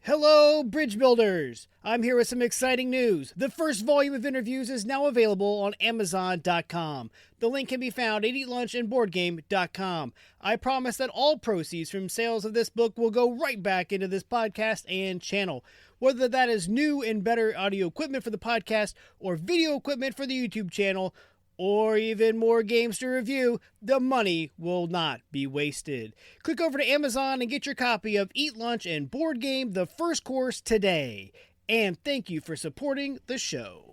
Hello, bridge builders! I'm here with some exciting news. The first volume of interviews is now available on Amazon.com. The link can be found at eatlunchandboardgame.com. I promise that all proceeds from sales of this book will go right back into this podcast and channel. Whether that is new and better audio equipment for the podcast or video equipment for the YouTube channel, or even more games to review, the money will not be wasted. Click over to Amazon and get your copy of Eat Lunch and Board Game, the first course today. And thank you for supporting the show.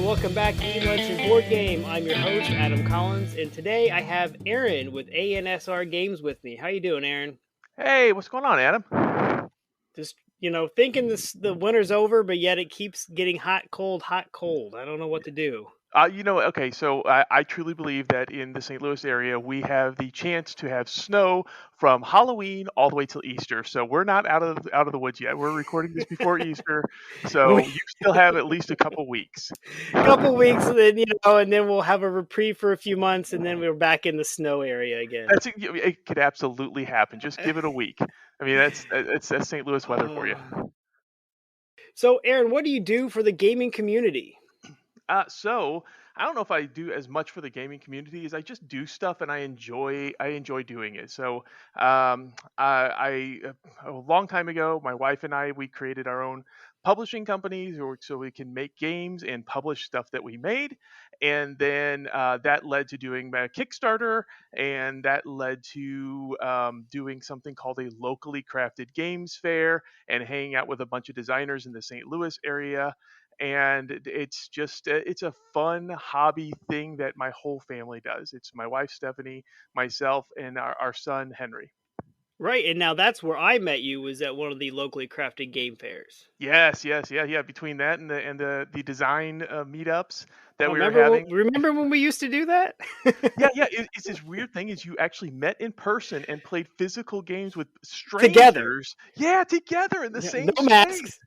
Welcome back to Eat Lunch and Board Game. I'm your host, Adam Collins, and today I have Aaron with AnSR Games with me. How you doing, Aaron? Hey, what's going on, Adam? Just, thinking the winter's over, but yet it keeps getting hot, cold. I don't know what to do. Okay, so I truly believe that in the St. Louis area, we have the chance to have snow from Halloween all the way till Easter. So we're not out of the woods yet. We're recording this before Easter, so you still have at least a couple weeks. And then we'll have a reprieve for a few months, and then we're back in the snow area again. It could absolutely happen. Just give it a week. I mean, that's St. Louis weather for you. So, Aaron, what do you do for the gaming community? So I don't know if I do as much for the gaming community as I just do stuff and I enjoy doing it. So a long time ago, my wife and I, we created our own publishing companies so we can make games and publish stuff that we made. And then that led to doing a Kickstarter, and that led to doing something called a locally crafted games fair and hanging out with a bunch of designers in the St. Louis area. And it's just it's a fun hobby thing that my whole family does. It's my wife Stephanie, myself, and our son Henry. Right, and now that's where I met you, was at one of the locally crafted game fairs. Yes. Between that and the design meetups that we were having. Remember when we used to do that? Yeah. It's this weird thing is you actually met in person and played physical games with strangers. Together in the same space. Masks.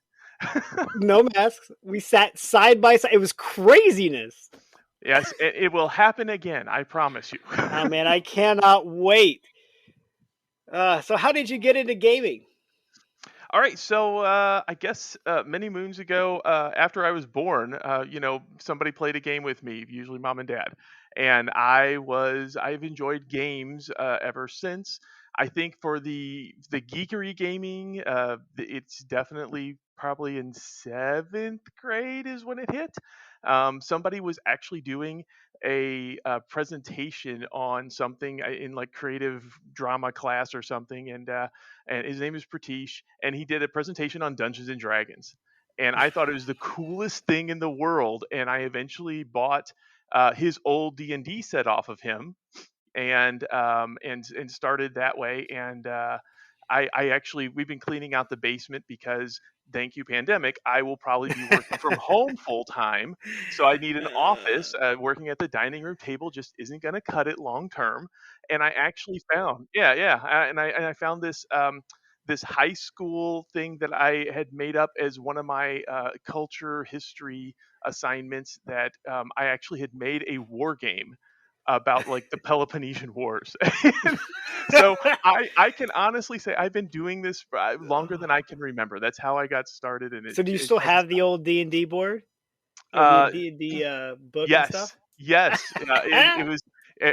No masks. We sat side by side. It was craziness. Yes, it will happen again. I promise you. Oh man, I cannot wait. So how did you get into gaming? All right, so I guess many moons ago, after I was born, somebody played a game with me, usually mom and dad, and I've enjoyed games ever since. I think for the geekery gaming, it's definitely probably in 7th grade is when it hit. Somebody was actually doing a presentation on something in like creative drama class or something, and his name is Pratish, and he did a presentation on Dungeons and Dragons, and I thought it was the coolest thing in the world, and I eventually bought his old D&D set off of him, and started that way. And I actually, we've been cleaning out the basement because, thank you pandemic, I will probably be working from home full time, so I need an office. Working at the dining room table just isn't going to cut it long term. And I actually found I found this this high school thing that I had made up as one of my culture history assignments, that I actually had made a war game about like the Peloponnesian Wars. So I can honestly say I've been doing this for longer than I can remember. That's how I got started. And so do you still have the old D&D board? The D&D book yes, and stuff? yes. It was,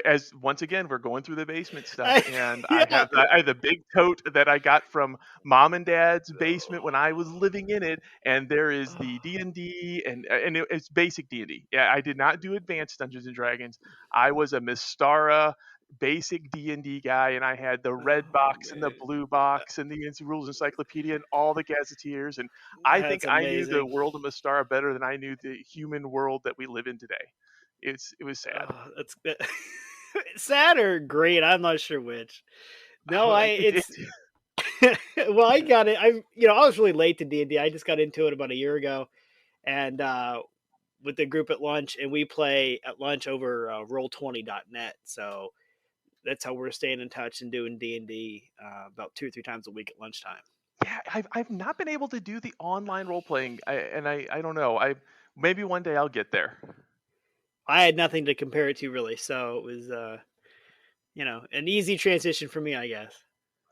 as once again we're going through the basement stuff, and I have the big tote that I got from mom and dad's basement when I was living in it, and there is the D&D, and it's basic D&D. Yeah, I did not do advanced Dungeons and Dragons. I was a Mystara basic D&D guy, and I had the red box and the blue box and the rules encyclopedia and all the gazeteers, and I think I knew the world of Mystara better than I knew the human world that we live in today. It was sad. That's sad or great. I'm not sure which. No, well, I got it. I was really late to D&D. I just got into it about a year ago, and with the group at lunch, and we play at lunch over Roll20.net. So that's how we're staying in touch and doing D&D about 2 or 3 times a week at lunchtime. Yeah, I've not been able to do the online role playing, I don't know. I maybe one day I'll get there. I had nothing to compare it to really, so it was an easy transition for me, I guess.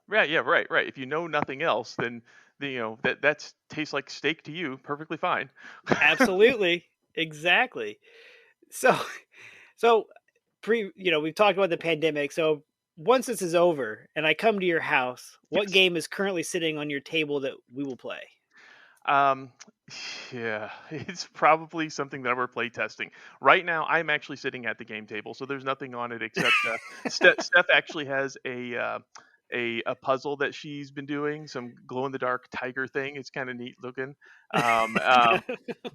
Right, yeah, right. If you know nothing else, then that tastes like steak to you, perfectly fine. Absolutely, exactly. So, so we've talked about the pandemic. So once this is over and I come to your house, what Yes. game is currently sitting on your table that we will play? Um, yeah, it's probably something that we're play testing. Right now, I'm actually sitting at the game table, so there's nothing on it except Steph actually has a puzzle that she's been doing, some glow in the dark tiger thing. It's kind of neat looking. Um, um,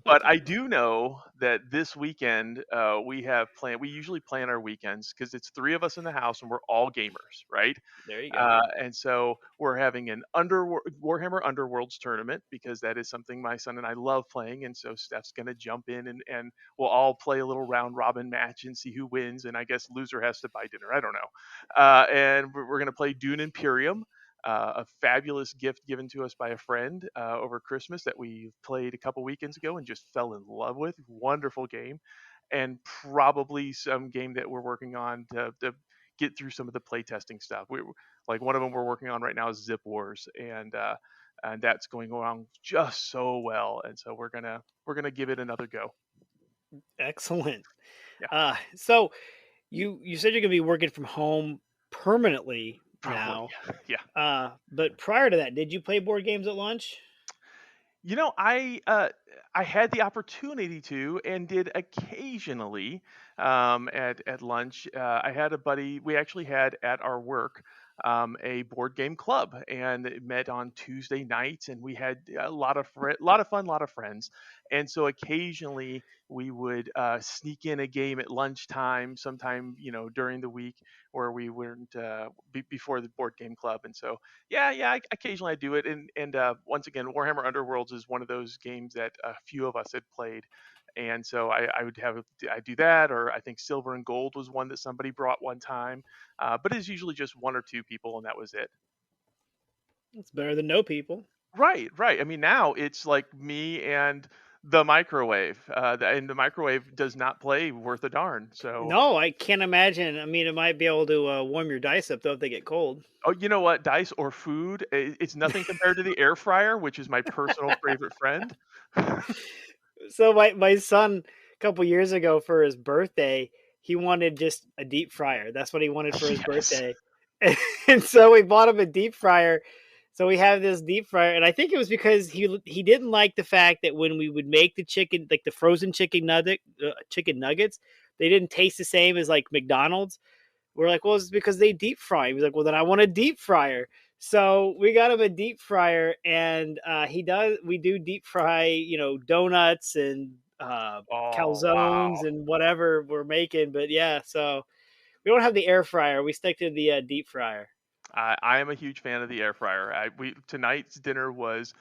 but I do know that this weekend we have planned. We usually plan our weekends because it's three of us in the house and we're all gamers, right? There you go. And so we're having an Warhammer Underworlds tournament because that is something my son and I love playing. And so Steph's going to jump in and we'll all play a little round robin match and see who wins. And I guess loser has to buy dinner. I don't know. And we're going to play Dune Imperium. A fabulous gift given to us by a friend over Christmas that we played a couple weekends ago and just fell in love with. Wonderful game, and probably some game that we're working on to get through some of the playtesting stuff. We like one of them we're working on right now is Zip Wars, and that's going along just so well. And so we're gonna give it another go. Excellent. Yeah, So you said you're going to be working from home permanently probably. now. Yeah. But prior to that, did you play board games at lunch? You know, I had the opportunity to and did occasionally at lunch. I had a buddy. We actually had at our work a board game club, and it met on Tuesday nights, and we had a lot of fun, a lot of friends. And so occasionally we would sneak in a game at lunchtime, sometime during the week, where we weren't before the board game club. And so yeah, occasionally I do it, and once again, Warhammer Underworlds is one of those games that a few of us had played, and so I do that, or I think Silver and Gold was one that somebody brought one time, but it's usually just one or two people, and that was it. It's better than no people. Right. I mean, now it's like me and the microwave, and the microwave does not play worth a darn. So, No, I can't imagine. I mean, it might be able to warm your dice up though if they get cold. oh, you know what? Dice or food, it's nothing compared to the air fryer, which is my personal favorite friend. So my son a couple years ago for his birthday, he wanted just a deep fryer. That's what he wanted for his Yes. birthday. And so we bought him a deep fryer. So we have this deep fryer, and I think it was because he didn't like the fact that when we would make the chicken, like the frozen chicken nuggets, they didn't taste the same as like McDonald's. We're like, well, it's because they deep fry. He was like, well, then I want a deep fryer. So we got him a deep fryer, and he does. We do deep fry, donuts and Oh, calzones wow. and whatever we're making. But yeah, so we don't have the air fryer. We stick to the deep fryer. I am a huge fan of the air fryer. We tonight's dinner was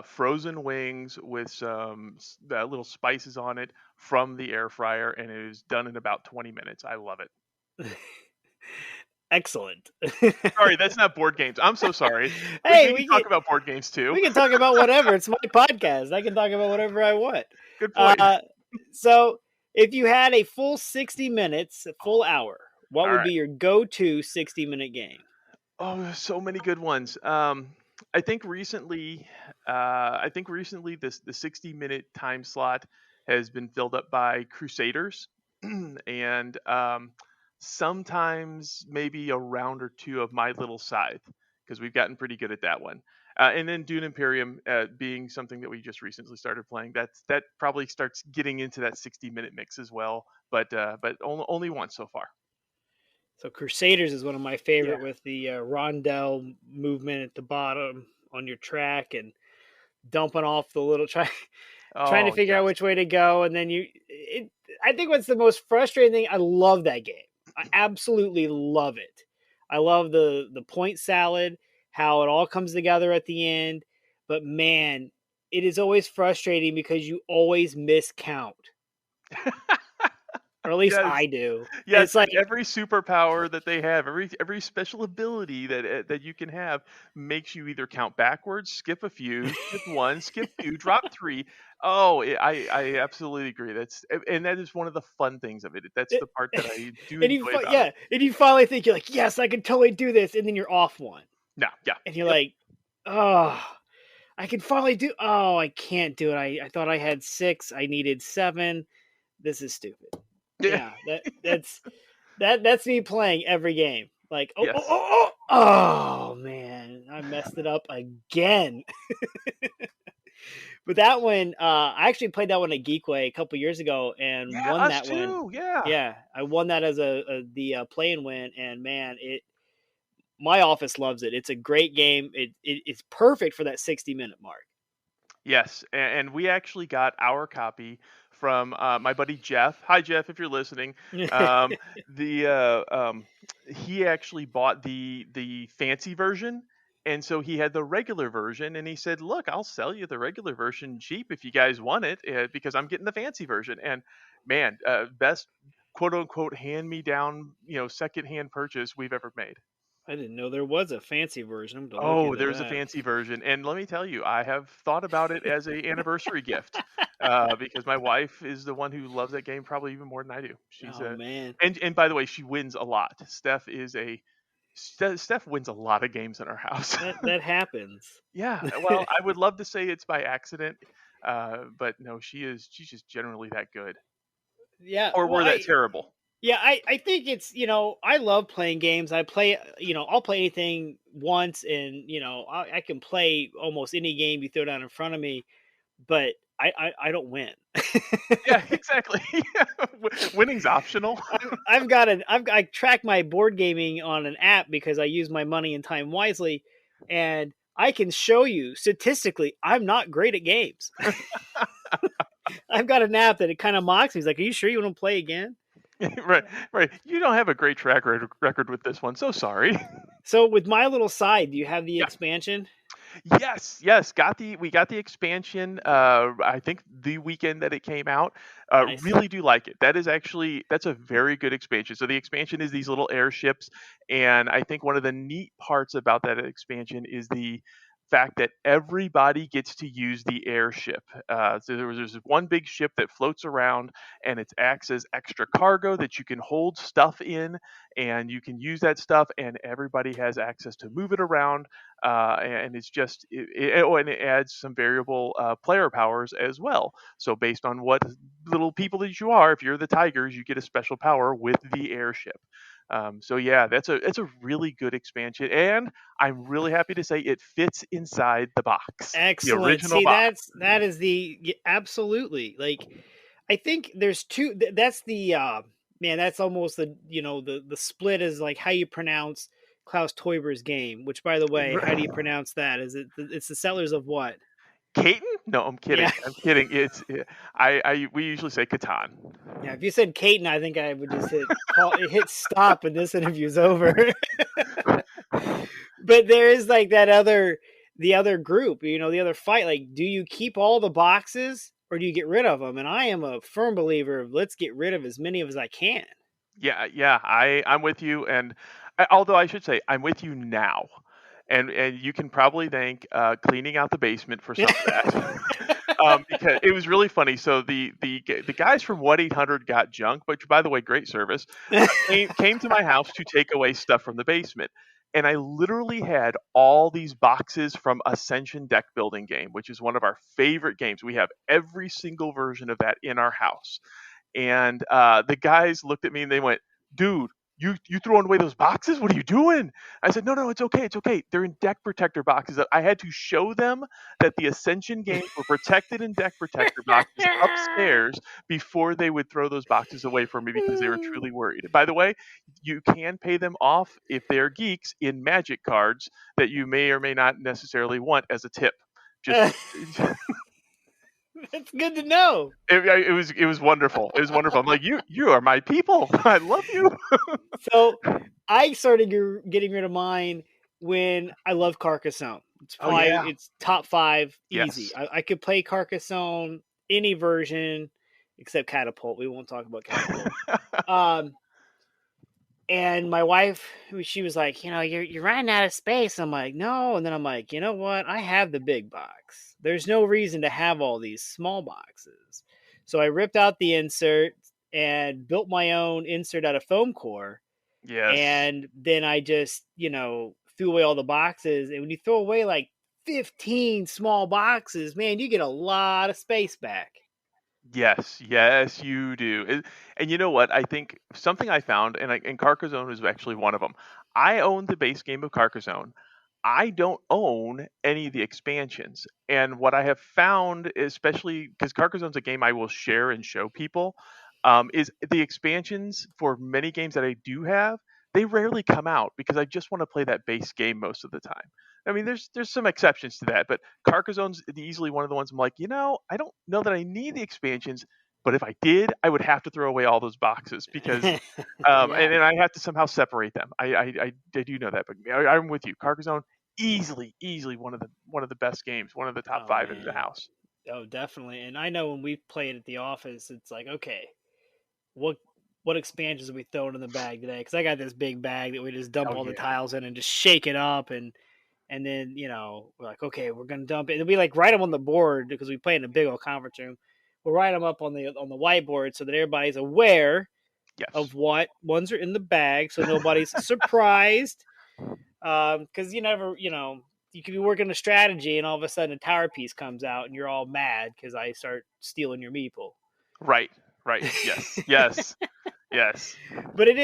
frozen wings with some little spices on it from the air fryer, and it was done in about 20 minutes. I love it. Excellent. Sorry, that's not board games. I'm so sorry. We Hey, can talk about board games too. we can talk about whatever. It's my podcast. I can talk about whatever I want. Good point. Uh, so, if you had a full 60 minutes, a full hour, what All would right. be your go-to 60-minute game? Oh, there's so many good ones. I think recently, this the 60-minute time slot has been filled up by Crusaders, and sometimes maybe a round or two of My Little Scythe because we've gotten pretty good at that one. And then Dune Imperium being something that we just recently started playing. That probably starts getting into that 60-minute mix as well, but only once so far. So, Crusaders is one of my Yeah. favorite with the rondel movement at the bottom on your track and dumping off the little track. Trying to Oh figure out yes. which way to go, and then I think what's the most frustrating thing. I love that game. I absolutely love it. I love the point salad, how it all comes together at the end. But man, it is always frustrating because you always miscount. or at least Yes. I do. And Yes, it's like, and every superpower that they have, every special ability that you can have makes you either count backwards, skip a few, skip 1, skip 2, drop 3. Oh, I absolutely agree. And that is one of the fun things of it. That's it, the part that I do and you, enjoy about it. yeah, and you finally think you're like, yes, I can totally do this, and then you're off one, No, yeah. and you're Yep. like, oh, I can finally do. Oh, I can't do it. I thought I had 6. I needed 7. This is stupid. Yeah. Yeah, that's me playing every game. Like, Yes. oh man, I messed it up again. But that one, I actually played that one at Geekway a couple years ago and Yeah, won us that one. too. Yeah. Yeah, I won that as the play and win, and man, it my office loves it. It's a great game. It's perfect for that 60-minute mark. Yes, and we actually got our copy from my buddy Jeff. Hi, Jeff, if you're listening. Um, the he actually bought the fancy version, and so he had the regular version, and he said, "Look, I'll sell you the regular version cheap if you guys want it, because I'm getting the fancy version." And man, best quote unquote hand me down, second hand purchase we've ever made. I didn't know there was a fancy version. I'm to look Oh, into there's a that. fancy version, and let me tell you, I have thought about it as a anniversary gift, because my wife is the one who loves that game probably even more than I do. She's Oh a man, and by the way, she wins a lot. Steph wins a lot of games in our house. that happens. Yeah, well, I would love to say it's by accident, but no, she's just generally that good, Yeah, or well, we're that terrible. I think it's, I love playing games. I play, I'll play anything once, and I can play almost any game you throw down in front of me, but I don't win. Yeah, exactly. Winning's optional. I track my board gaming on an app because I use my money and time wisely, and I can show you statistically I'm not great at games. I've got an app that it kind of mocks me. He's like, "Are you sure you want to play again?" Right, right. You don't have a great record with this one, so sorry. So with my little side, do you have the Yeah. expansion? Yes, yes. We got the expansion. I think the weekend that it came out. Nice. Really do like it. That's a very good expansion. So the expansion is these little airships, and I think one of the neat parts about that expansion is the fact that everybody gets to use the airship. So there's one big ship that floats around, and it acts as extra cargo that you can hold stuff in, and you can use that stuff, and everybody has access to move it around, and it's just and it adds some variable player powers as well. So based on what little people that you are, if you're the Tigers, you get a special power with the airship. So yeah, it's a really good expansion, and I'm really happy to say it fits inside the box, the Excellent. original See, box. that is absolutely, like, I think there's two. That's the man. That's almost the split is like how you pronounce Klaus Teuber's game. Which, by the way, how do you pronounce that? Is it's the Settlers of what? Caton? No, I'm kidding. Yeah, I'm kidding. I we usually say Catan. yeah. If you said Caton, I think I would just hit stop, and this interview's over. But there is like the other group, the other fight. Like, do you keep all the boxes or do you get rid of them? And I am a firm believer of let's get rid of as many of as I can. Yeah, yeah, I'm with you, and although I should say I'm with you now, and you can probably thank cleaning out the basement for some of that. Because it was really funny. So the guys from 1-800 Got Junk, which by the way, great service, came to my house to take away stuff from the basement. And I literally had all these boxes from Ascension Deck Building Game, which is one of our favorite games. We have every single version of that in our house. And the guys looked at me and they went, "Dude, you throwing away those boxes? What are you doing?" I said, "No, it's okay, it's okay. They're in deck protector boxes." I had to show them that the Ascension games were protected in deck protector boxes upstairs before they would throw those boxes away from me because they were truly worried. By the way, you can pay them off if they're geeks in Magic cards that you may or may not necessarily want as a tip. Just That's good to know. it was wonderful. It was wonderful. I'm like, you are my people. I love you. So I started getting rid of mine when I love Carcassonne. Oh yeah. It's top 5 easy. Yes. I could play Carcassonne any version. except Catapult. We won't talk about Catapult. Um, and my wife, she was like, you're running out of space. I'm like, no. And then I'm like, you know what? I have the big box. There's no reason to have all these small boxes. So I ripped out the insert and built my own insert out of foam core. Yes. And then I just, threw away all the boxes. And when you throw away like 15 small boxes, man, you get a lot of space back. Yes, yes, you do. And you know what? I think something I found, and Carcassonne is actually one of them. I own the base game of Carcassonne. I don't own any of the expansions. And what I have found, especially because Carcassonne's a game I will share and show people, is the expansions for many games that I do have, they rarely come out because I just want to play that base game most of the time. I mean, there's some exceptions to that, but Carcassonne's easily one of the ones I'm like, I don't know that I need the expansions, but if I did, I would have to throw away all those boxes because, Yeah. and I have to somehow separate them. I do know that, but I'm with you. Carcassonne, easily one of the best games, one of the top Oh, five in the man. house. Oh, definitely. And I know when we played at the office, it's like, okay, what what expansions are we throwing in the bag today? Because I got this big bag that we just dump Oh all the yeah, tiles in and just shake it up, and then we're like, okay, we're gonna dump it, and we like write them on the board because we play in a big old conference room. We'll write them up on the whiteboard so that everybody's aware yes, of what ones are in the bag, so nobody's surprised. Because you never, you could be working a strategy, and all of a sudden a tower piece comes out, and you're all mad because I start stealing your meeple. right, right, yes, yes, yes. But it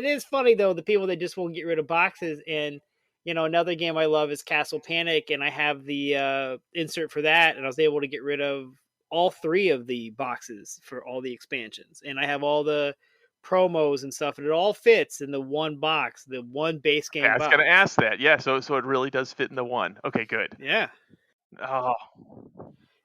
is funny though, the people that just won't get rid of boxes. And another game I love is Castle Panic, and I have the insert for that, and I was able to get rid of all three of the boxes for all the expansions, and I have all the promos and stuff, and it all fits in the one box, the one base I game was gonna box. ask that. Yeah, so it really does fit in the one. Okay, good. Yeah. Oh,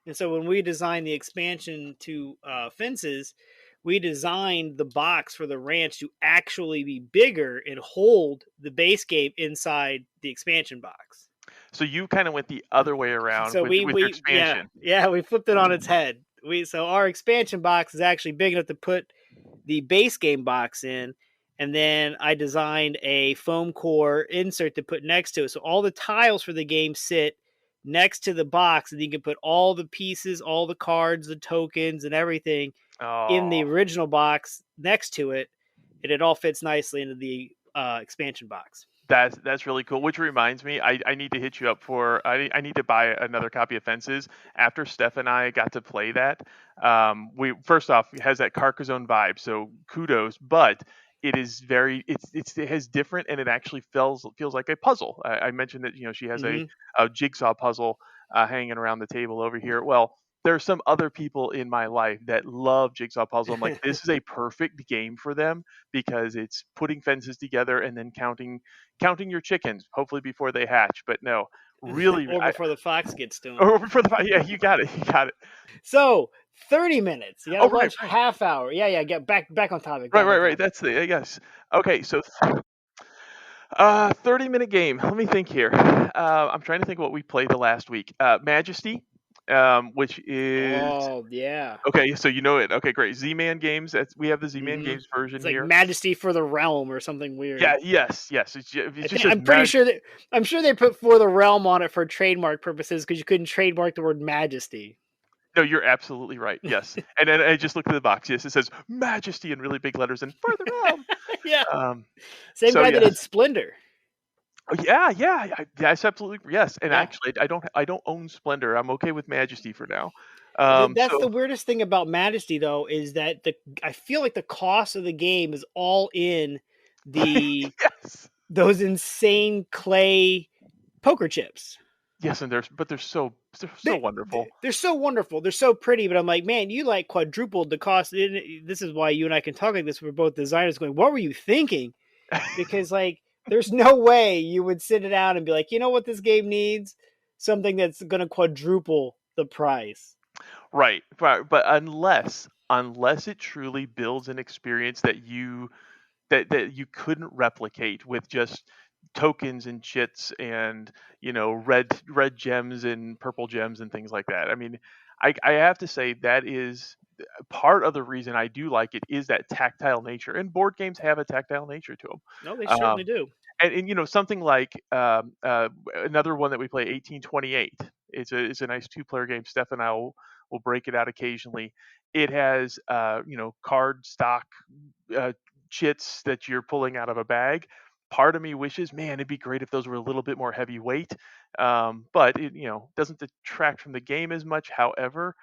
And so when we designed the expansion to fences, we designed the box for the ranch to actually be bigger and hold the base game inside the expansion box. so you kind of went the other way around So with your yeah, expansion. we flipped it on its head. So our expansion box is actually big enough to put the base game box in, and then I designed a foam core insert to put next to it. So all the tiles for the game sit next to the box, and you can put all the pieces, all the cards, the tokens, and everything in the Oh, original box next to it, and it all fits nicely into the expansion box. that's really cool. Which reminds me, I need to hit you up for. I need to buy another copy of Fences. After Steph and I got to play that, we first off it has that Carcassonne vibe, so kudos. But it is very it has different, and it actually feels like a puzzle. I mentioned that she has Mm-hmm. a jigsaw puzzle hanging around the table over here. Well, there are some other people in my life that love jigsaw puzzle. I'm like, this is a perfect game for them because it's putting fences together and then counting your chickens, hopefully before they hatch. But no, really, Or before the fox gets to them. or for the yeah, you got it, you got it. So 30 minutes. You got Oh, a right, lunch right, half hour. Yeah. Get back on topic. right, Back right, on right. topic. That's the yes. Okay, so 30-minute game. Let me think here. I'm trying to think what we played the last week. Majesty, which is Oh yeah. okay. So you know it. Okay, great. Z-Man Games. We have the Z-Man Mm-hmm. Games version It's like here. Majesty for the Realm or something weird. Yeah. Yes. Yes. It I just think says I'm pretty Mag. sure that I'm sure they put for the realm on it for trademark purposes because you couldn't trademark the word majesty. No, you're absolutely right. Yes. And then I just looked at the box. Yes, it says Majesty in really big letters and for the realm. Yeah. Um, Same so guy that yes. did Splendor. Oh, yeah, yeah, yes, absolutely, yes. And Yeah. actually, I don't own Splendor. I'm okay with Majesty for now. That's the So weirdest thing about Majesty though, is that the I feel like the cost of the game is all in the yes, those insane clay poker chips. yes, and they're so They, wonderful. they're so wonderful. They're so pretty, but I'm like, man, you like quadrupled the cost. This is why you and I can talk like this. We're both designers going, what were you thinking? Because like there's no way you would sit it down and be like, you know what this game needs? Something that's going to quadruple the price. Right, but unless it truly builds an experience that you couldn't replicate with just tokens and chits and red gems and purple gems and things like that. I mean, I have to say that is. part of the reason I do like it is that tactile nature, and board games have a tactile nature to them. No, they certainly Um, do. and something like another one that we play, 1828. It's a nice two-player game. Steph and I will break it out occasionally. It has card stock uh, chits that you're pulling out of a bag. Part of me wishes, man, it'd be great if those were a little bit more heavyweight, but it doesn't detract from the game as much. However,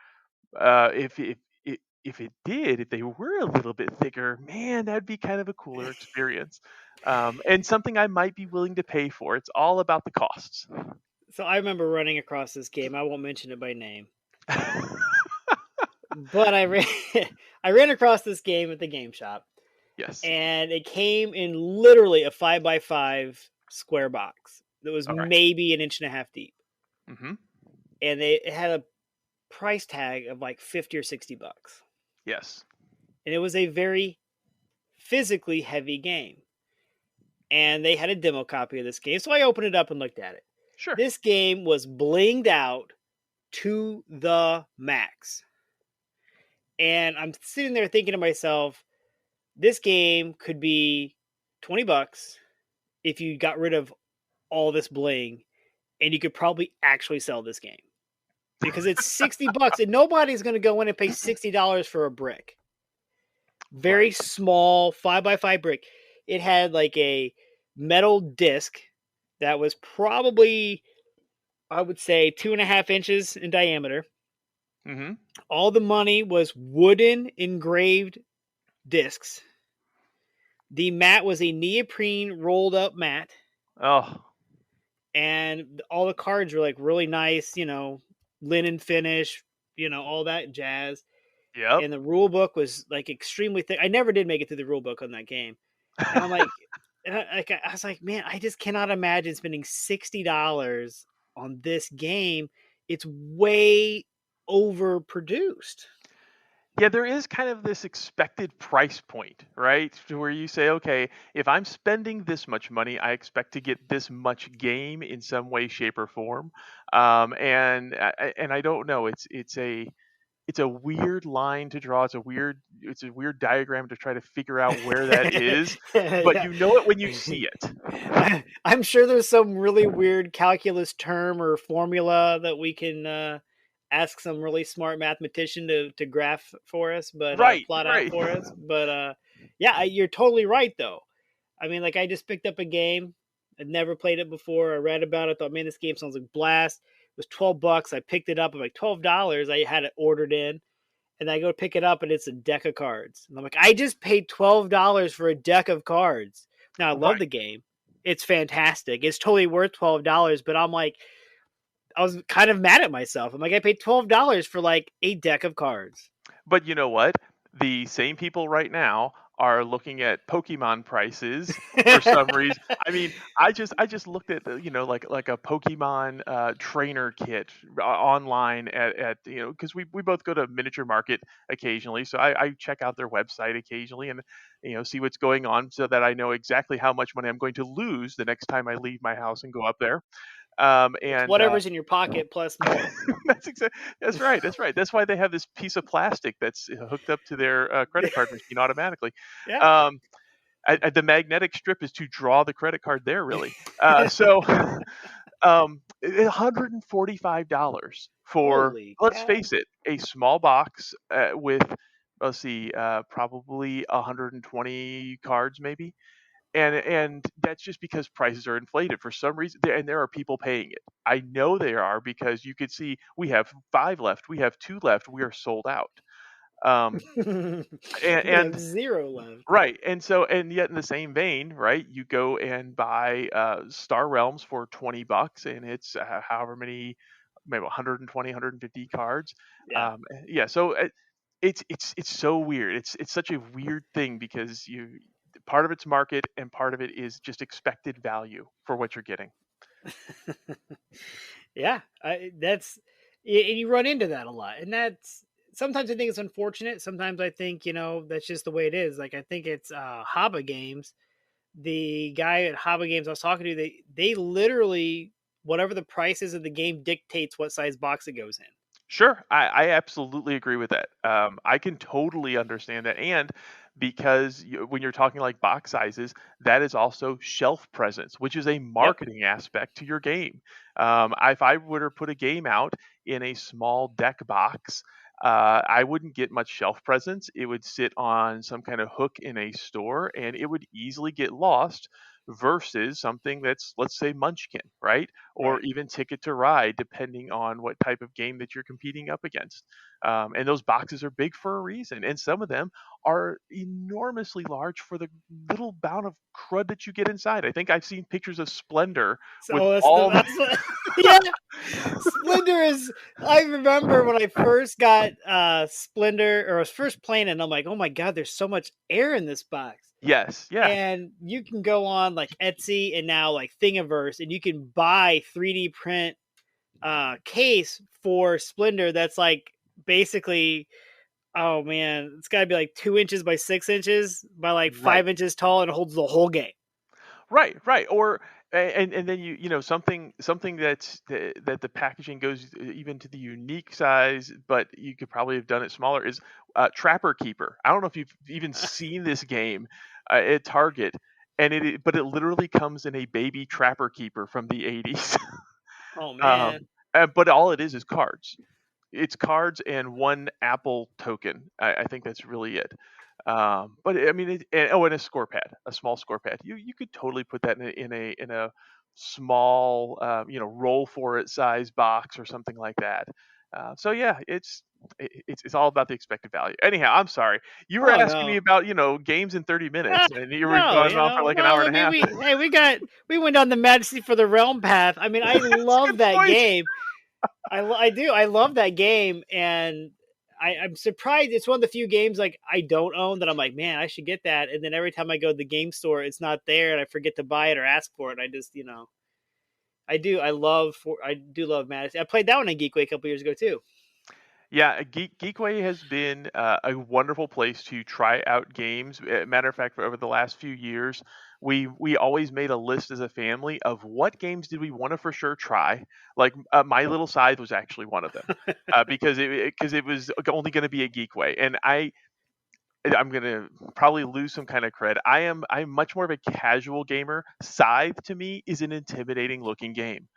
if it did, if they were a little bit thicker, man, that'd be kind of a cooler experience, and something I might be willing to pay for. It's all about the costs. So I remember running across this game. I won't mention it by name, but I ran I ran across this game at the game shop, Yes. and it came in literally a 5x5 square box that was All right. maybe an inch and a half deep, Mm-hmm. and it had a price tag of like 50 or $60, Yes. and it was a very physically heavy game. And they had a demo copy of this game, so I opened it up and looked at it. Sure. This game was blinged out to the max. And I'm sitting there thinking to myself, this game could be $20 if you got rid of all this bling, and you could probably actually sell this game. Because it's $60 and nobody's going to go in and pay $60 for a brick. Very Right. small 5x5 brick. It had like a metal disc that was probably, I would say, 2.5 inches in diameter. Mm-hmm. All the money was wooden engraved discs. The mat was a neoprene rolled up mat, Oh. and all the cards were like really nice, linen finish, all that jazz. Yep. And the rule book was like extremely thick. I never did make it through the rule book on that game, and I'm like, I was like, man, I just cannot imagine spending $60 on this game. It's way overproduced. Yeah, there is kind of this expected price point, right? To where you say, okay, if I'm spending this much money, I expect to get this much game in some way, shape, or form. And I don't know. It's a weird line to draw. It's a weird diagram to try to figure out where that is, but Yeah. you know it when you see it. I'm sure there's some really weird calculus term or formula that we can ask some really smart mathematician to graph for us, but Right, plot out right. for us. But yeah, you're totally right though. I mean, like I just picked up a game. I'd never played it before. I read about it. Thought, man, this game sounds like blast. It was $12. I picked it up. I'm like $12. I had it ordered in, and I go to pick it up, and it's a deck of cards. And I'm like, I just paid $12 for a deck of cards. Now I love Right. the game. It's fantastic. It's totally worth $12. But I'm like, I was kind of mad at myself. I'm like, I paid $12 for like a deck of cards. But you know what? The same people right now are looking at Pokemon prices for some reason. I mean, I just looked at like a Pokemon trainer kit online at because we both go to Miniature Market occasionally, so I check out their website occasionally and see what's going on so that I know exactly how much money I'm going to lose the next time I leave my house and go up there. It's And whatever's in your pocket plus more. That's right. That's right. That's why they have this piece of plastic that's hooked up to their credit card machine automatically. Yeah. Um, the magnetic strip is to draw the credit card there, really. So, $145 for, Holy let's cow. face it, a small box with, let's see, probably 120 cards, maybe. And that's just because prices are inflated for some reason, and there are people paying it. I know they are because you could see we have 5 left, we have 2 left, we are sold out. Um, and, We have and zero left. right, and yet in the same vein, right, you go and buy Star Realms for $20, and it's however many, maybe 120, 150 cards. Yeah. Yeah, so it's so weird. It's such a weird thing because you part of it's market and part of it is just expected value for what you're getting. Yeah, that's and you run into that a lot, and that's sometimes I think it's unfortunate. Sometimes I think that's just the way it is. Like I think it's Haba Games. The guy at Haba Games I was talking to, they literally whatever the price is of the game dictates what size box it goes in. Sure, I absolutely agree with that. I can totally understand that, and because when you're talking like box sizes, that is also shelf presence, which is a Yep. marketing aspect to your game. If I were to put a game out in a small deck box, I wouldn't get much shelf presence. It would sit on some kind of hook in a store, and it would easily get lost. Versus something that's, let's say, Munchkin, right? Or Right. even Ticket to Ride, depending on what type of game that you're competing up against. And those boxes are big for a reason, and some of them are enormously large for the little bout of crud that you get inside. I think I've seen pictures of Splendor with So all the that's what, yeah. Splendor is. I remember when I first got Splendor, or I was first playing it, and I'm like, oh my god, there's so much air in this box. yes, yeah, And you can go on like Etsy and now like Thingiverse, and you can buy 3D print case for Splendor that's like basically, oh man, it's got to be like 2 inches by 6 inches by like right. 5 inches tall, and it holds the whole game. Right, right. Or and then something that the packaging goes even to the unique size, but you could probably have done it smaller is Trapper Keeper. I don't know if you've even seen this game at Target, and but it literally comes in a baby Trapper Keeper from the 80s. Oh man. um, but all it is cards. It's cards and one Apple token. I think that's really it. But I mean, and a score pad, a small score pad. You could totally put that in a small roll for it size box or something like that. So yeah, it's all about the expected value. Anyhow, I'm sorry. You were Oh asking me no. about games in 30 minutes, and you were No, going on for like an well, hour I and a mean, half. we went down the Majesty for the Realm path. I mean, I That's a love good that point. game. I do. I love that game, and I'm surprised. It's one of the few games like I don't own that I'm like, man, I should get that. And then every time I go to the game store, it's not there, and I forget to buy it or ask for it. I just, I do. I do love Majesty. I played that one in Geekway a couple years ago too. Yeah, Geekway has been a wonderful place to try out games. Matter of fact, for over the last few years, we always made a list as a family of what games did we want to for sure try. Like My Little Scythe was actually one of them, because it was only going to be a Geekway, and I'm gonna probably lose some kind of cred. I'm much more of a casual gamer. Scythe to me is an intimidating looking game.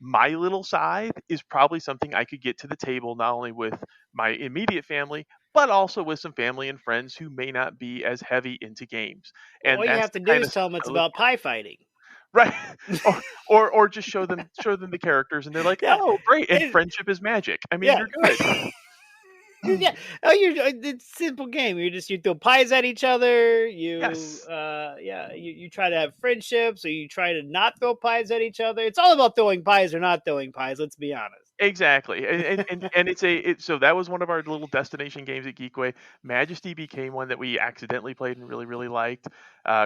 My Little Scythe is probably something I could get to the table not only with my immediate family, but also with some family and friends who may not be as heavy into games. Well, And all you that's have the to do kind is of tell stuff them it's I look about for. pie fighting. Right. Or just show them the characters and they're like, Yeah. oh great, and It, friendship is magic. I mean, yeah. you're good. Yeah. Oh, it's a simple game. You throw pies at each other. Yes. You try to have friendships, or you try to not throw pies at each other. It's all about throwing pies or not throwing pies. Let's be honest. Exactly, and so that was one of our little destination games at Geekway. Majesty became one that we accidentally played and really really liked.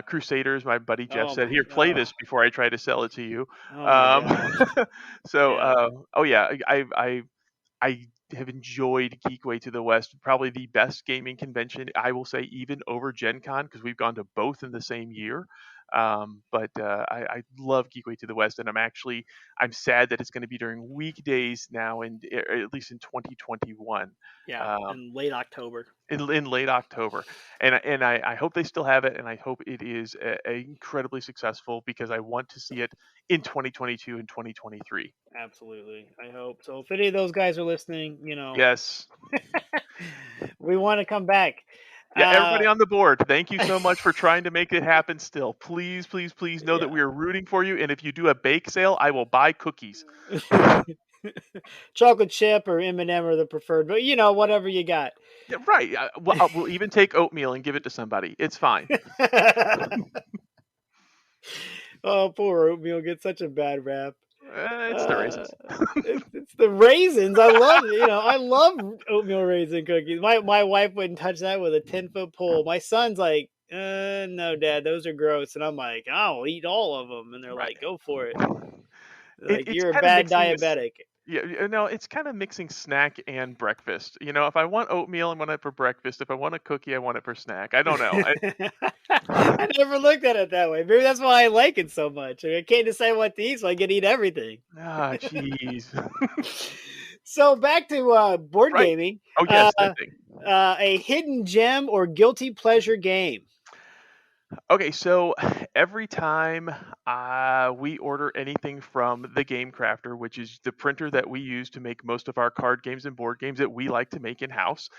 Crusaders, my buddy Jeff Oh said, my, "Here, play this before I try to sell it to you." oh my Um, gosh. so, Yeah. oh yeah, I have enjoyed Geekway to the West, probably the best gaming convention, I will say, even over Gen Con, because we've gone to both in the same year. But I love Geekway to the West, and I'm sad that it's going to be during weekdays now, and at least in 2021, Yeah. um, In late October. in late October, and I hope they still have it, and I hope it is incredibly successful because I want to see it in 2022 and 2023. Absolutely. I hope so. If any of those guys are listening, Yes. we want to come back. Yeah, Uh, everybody on the board, thank you so much for trying to make it happen still. Please, please, please know that yeah. we are rooting for you. And if you do a bake sale, I will buy cookies. Chocolate chip or M&M are the preferred, but whatever you got. Yeah, right. We'll even take oatmeal and give it to somebody. It's fine. Oh, poor oatmeal gets such a bad rap. It's the Uh, raisins. it's the raisins. I love it. I love oatmeal raisin cookies. My wife wouldn't touch that with a 10-foot pole. My son's like, no, Dad, those are gross. And I'm like, I'll eat all of them. And they're Right. like, go for it. It, Like, it's you're a kind of bad mixing this. diabetic. Yeah, no, it's kind of mixing snack and breakfast. If I want oatmeal, I want it for breakfast. If I want a cookie, I want it for snack. I don't know. I never looked at it that way. Maybe that's why I like it so much. I can't decide what to eat, so I can eat everything. Ah, jeez. So back to board Right. gaming. Oh, Uh, yes, that thing. a hidden gem or guilty pleasure game. Okay, so every time we order anything from the Game Crafter, which is the printer that we use to make most of our card games and board games that we like to make in house,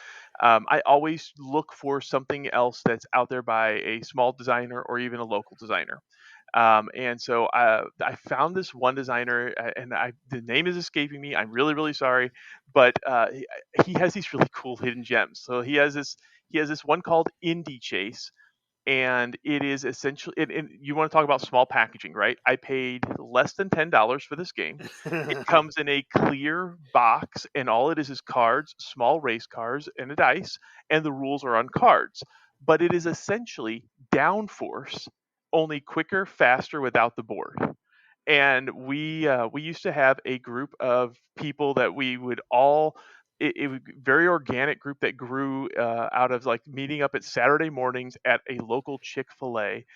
I always look for something else that's out there by a small designer or even a local designer. And so I found this one designer, and the name is escaping me. I'm really, really sorry, but he has these really cool hidden gems. So he has this one called Indie Chase, and it is essentially and you want to talk about small packaging, right? I paid less than $10 for this game. It comes in a clear box, and all it is cards, small race cards, and a dice, and the rules are on cards. But it is essentially downforce, only quicker, faster, without the board. And we used to have a group of people that we would all it was a very organic group that grew out of like meeting up at Saturday mornings at a local Chick-fil-A,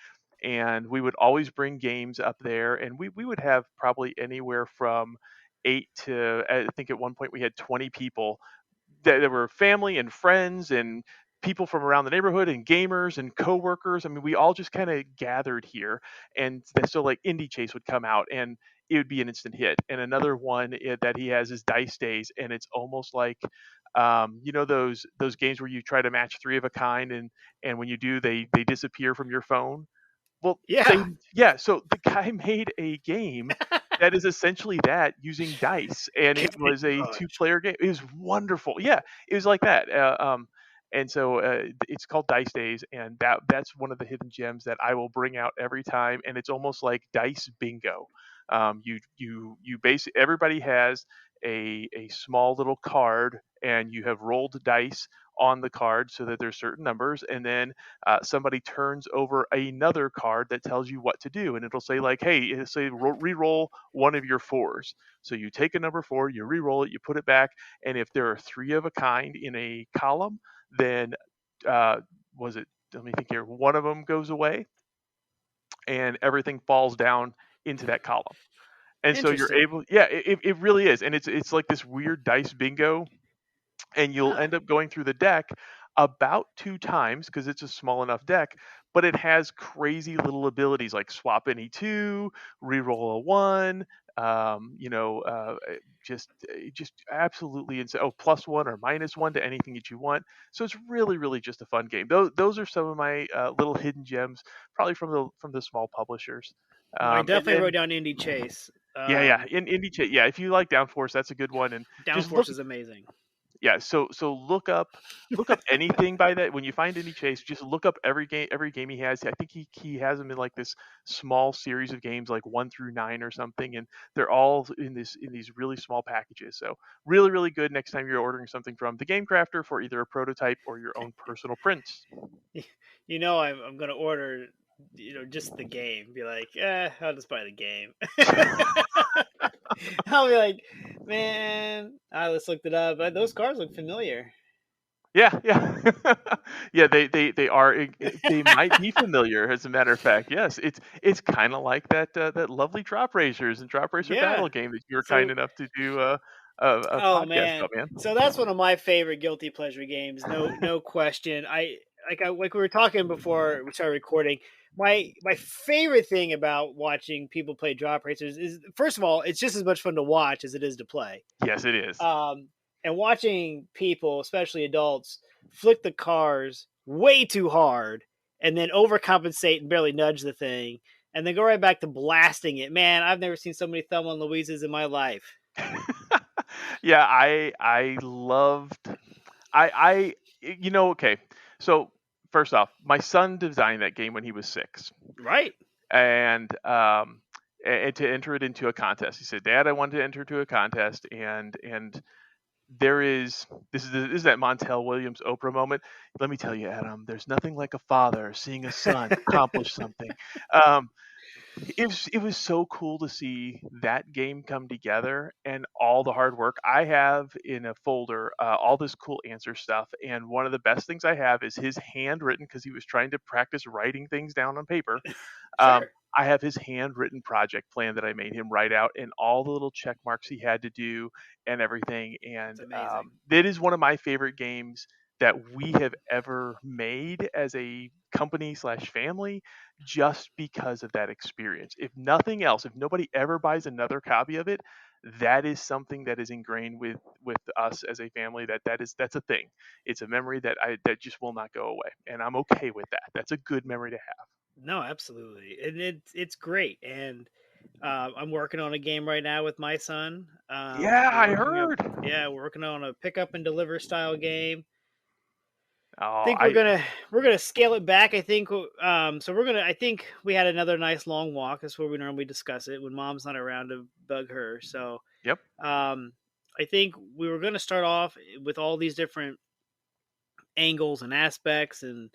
and we would always bring games up there, and we would have probably anywhere from 8 to, I think at one point we had 20 people that were family and friends and people from around the neighborhood and gamers and coworkers. I mean, we all just kind of gathered here, and so like Indie Chase would come out, and it would be an instant hit. And another one that he has is Dice Days, and it's almost like those games where you try to match three of a kind, and when you do, they disappear from your phone. Well, Yeah. same, yeah. So the guy made a game that is essentially that using dice, and it Candy was a Crush. two-player game. It was wonderful. Yeah, it was like that. And so it's called Dice Days, and that's one of the hidden gems that I will bring out every time, and it's almost like dice bingo. You basically everybody has a small little card, and you have rolled dice on the card so that there's certain numbers, and then somebody turns over another card that tells you what to do, and it'll say like, "Hey," it'll say, "Re-roll one of your fours." So you take a number four, you re-roll it, you put it back, and if there are three of a kind in a column, then uh, was it? Let me think here. One of them goes away, and everything falls down into that column. And so you're Interesting. able, yeah, it really is, and it's like this weird dice bingo, and you'll Huh. end up going through the deck about two times because it's a small enough deck, but it has crazy little abilities like swap any two, reroll a one, just absolutely insane. Oh, plus one or minus one to anything that you want. So it's really, really just a fun game. Those are some of my little hidden gems, probably from the small publishers. Well, I And definitely wrote then down Indie Chase. yeah, in Indie Chat, yeah, if you like Downforce, that's a good one. And just Downforce look, is amazing. yeah, so look up anything by that. When you find any Chase, just look up every game he has. I think he has them in like this small series of games, like 1 through 9 or something, and they're all in these really small packages. So really, really good next time you're ordering something from the Game Crafter for either a prototype or your own personal prints. I'm going to order, just the game. Be like, I'll just buy the game. I'll be like, man, I just looked it up. Those cars look familiar. Yeah, yeah, yeah. They are. They might be familiar, as a matter of fact. Yes, it's kind of like that lovely Drop Racers and Drop Racer Yeah. Battle game that you were kind So, enough to do a oh podcast man, about, man. so that's one of my favorite guilty pleasure games. No question. Like we were talking before we started recording. My favorite thing about watching people play drop racers is, first of all, it's just as much fun to watch as it is to play. Yes, it is. Um, and watching people, especially adults, flick the cars way too hard and then overcompensate and barely nudge the thing and then go right back to blasting it. Man, I've never seen so many Thelma and Louises in my life. Yeah, I loved okay. So first off, my son designed that game when he was 6, Right. and to enter it into a contest. He said, "Dad, I want to enter into a contest," and there is this is that Montel Williams Oprah moment. Let me tell you, Adam, there's nothing like a father seeing a son accomplish something. Um, It was so cool to see that game come together and all the hard work. I have in a folder all this cool answer stuff, and one of the best things I have is his handwritten, because he was trying to practice writing things down on paper. um, Sure. I have his handwritten project plan that I made him write out, and all the little check marks he had to do and everything. It's And amazing. it is one of my favorite games that we have ever made as a company slash family, just because of that experience. If nothing else, if nobody ever buys another copy of it, that is something that is ingrained with us as a family. That's a thing. It's a memory that just will not go away, and I'm okay with that. That's a good memory to have. No, absolutely, and it's great. And I'm working on a game right now with my son. Yeah, We're I working up, heard. yeah, we're working on a pick up and deliver style game. Oh, Think I we're gonna scale it back. I think so. I think we had another nice long walk. That's where we normally discuss it when mom's not around to bug her. So Yep. um, I think we were gonna start off with all these different angles and aspects, and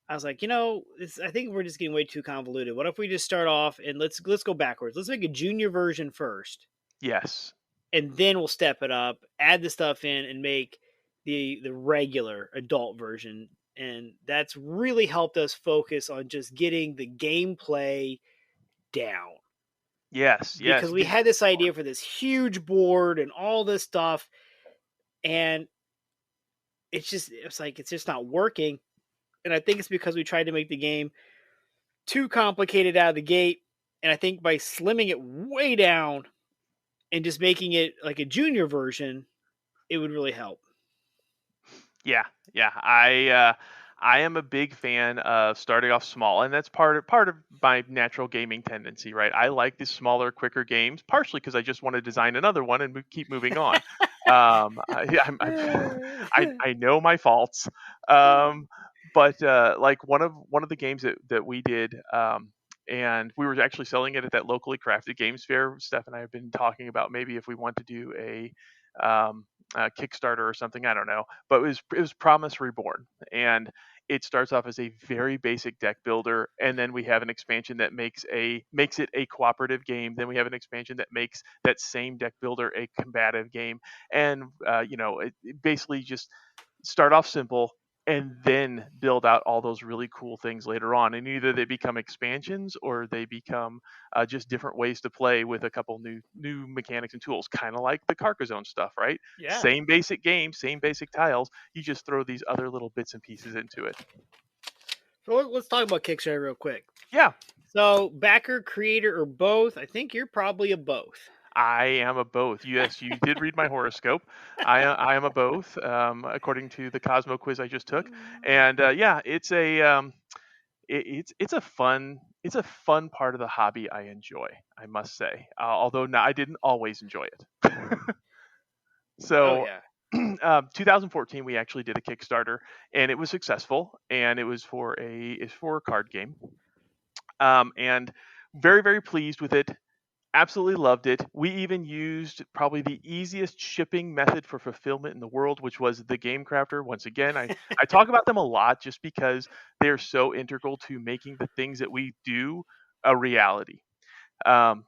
I was like, I think we're just getting way too convoluted. What if we just start off and let's go backwards. Let's make a junior version first, Yes. and then we'll step it up, add the stuff in, and make the regular adult version. And that's really helped us focus on just getting the gameplay down, Yes. because Yes. we Get had this idea for this huge board and all this stuff, and it's just not working. And I think it's because we tried to make the game too complicated out of the gate. And I think by slimming it way down and just making it like a junior version, it would really help. Yeah, yeah. I am a big fan of starting off small, and that's part of my natural gaming tendency, right? I like the smaller, quicker games, partially because I just want to design another one and keep moving on. Yeah, I know my faults, um, but like one of the games that we did. And we were actually selling it at that locally crafted games fair. Steph and I have been talking about maybe if we want to do um, a Kickstarter or something. I don't know, but it was Promise Reborn, and it starts off as a very basic deck builder, and then we have an expansion that makes it a cooperative game. Then we have an expansion that makes that same deck builder a combative game, and it basically just start off simple and then build out all those really cool things later on, and either they become expansions or they become just different ways to play with a couple new mechanics and tools, kind of like the Carcassonne stuff, right? Yeah. Same basic game, same basic tiles, you just throw these other little bits and pieces into it. So let's talk about Kickstarter real quick. Yeah. So backer, creator, or both? I think you're probably a both. I am a both. Yes, you did read my horoscope. I am a both, according to the Cosmo quiz I just took, and yeah, it's a fun part of the hobby I enjoy, I must say. Although I didn't always enjoy it. Oh So, yeah. 2014 we actually did a Kickstarter, and it was successful, and it's for a card game, and very very pleased with it. Absolutely loved it. We even used probably the easiest shipping method for fulfillment in the world, which was the Game Crafter. Once again, I talk about them a lot just because they're so integral to making the things that we do a reality.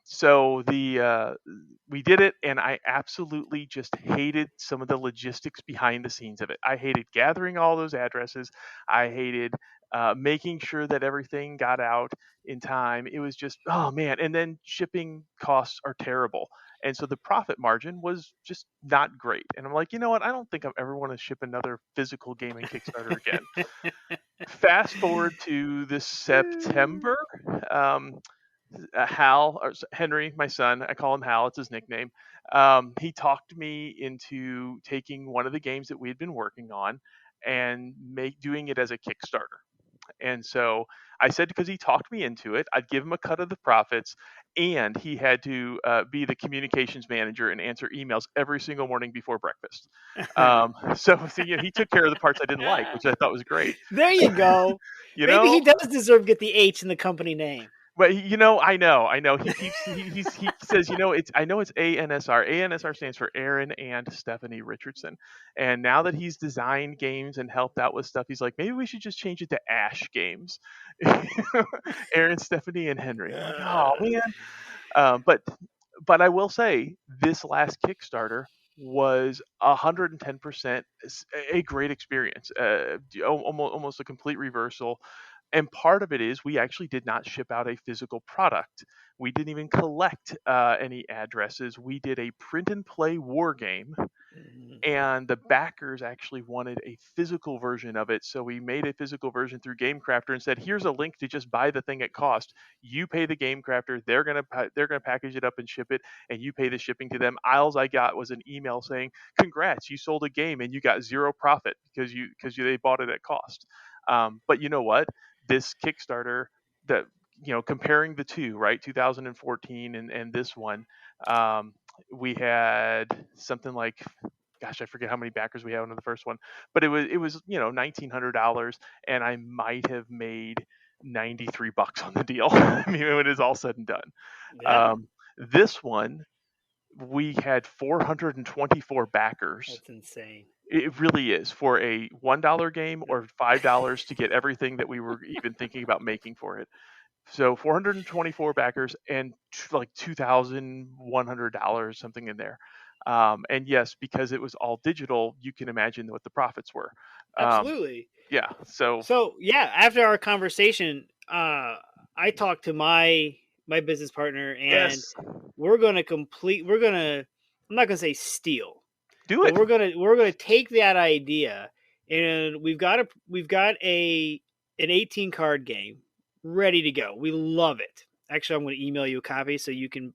So we did it, and I absolutely just hated some of the logistics behind the scenes of it. I hated gathering all those addresses. I hated making sure that everything got out in time. It was just, oh man. And then shipping costs are terrible, and so the profit margin was just not great. And I'm like, you know what? I don't think I ever want to ship another physical game in Kickstarter again. Fast forward to this September. Um, Hal or Henry, my son, I call him Hal. It's his nickname. He talked me into taking one of the games that we had been working on and doing it as a Kickstarter. And so I said, because he talked me into it, I'd give him a cut of the profits, and he had to be the communications manager and answer emails every single morning before breakfast. So he took care of the parts I didn't like, which I thought was great. There you go. You Maybe he know, does deserve to get the H in the company name. But I know. He says, it's I know it's ANSR. ANSR stands for Aaron and Stephanie Richardson. And now that he's designed games and helped out with stuff, he's like, maybe we should just change it to Ash Games. Aaron, Stephanie, and Henry. I'm like, oh man. But I will say this last Kickstarter was 110% a great experience. Almost a complete reversal. And part of it is we actually did not ship out a physical product. We didn't even collect any addresses. We did a print and play war game, Mhm. and the backers actually wanted a physical version of it, so we made a physical version through GameCrafter and said, here's a link to just buy the thing at cost. You pay the GameCrafter, they're gonna package it up and ship it, and you pay the shipping to them. All I got was an email saying, congrats, you sold a game and you got zero profit because they bought it at cost. But you know what, this Kickstarter, that comparing the two, right, 2014 and this one, um, we had something like, gosh, I forget how many backers we had on the first one, but it was $1,900, and I might have made $93 on the deal. I mean, when it's all said and done. Yeah, Um, this one, we had 424 backers. that's insane. It really is for a $1 game or $5 to get everything that we were even thinking about making for it. So 424 backers and like $2,100, something in there. And yes, because it was all digital, you can imagine what the profits were. Um, Absolutely. yeah. So So yeah, after our conversation, I talked to my business partner, and yes, we're gonna complete. We're gonna. I'm not gonna say steal, do but it. we're gonna take that idea, and we've got a an 18 card game ready to go. We love it. Actually, I'm going to email you a copy so you can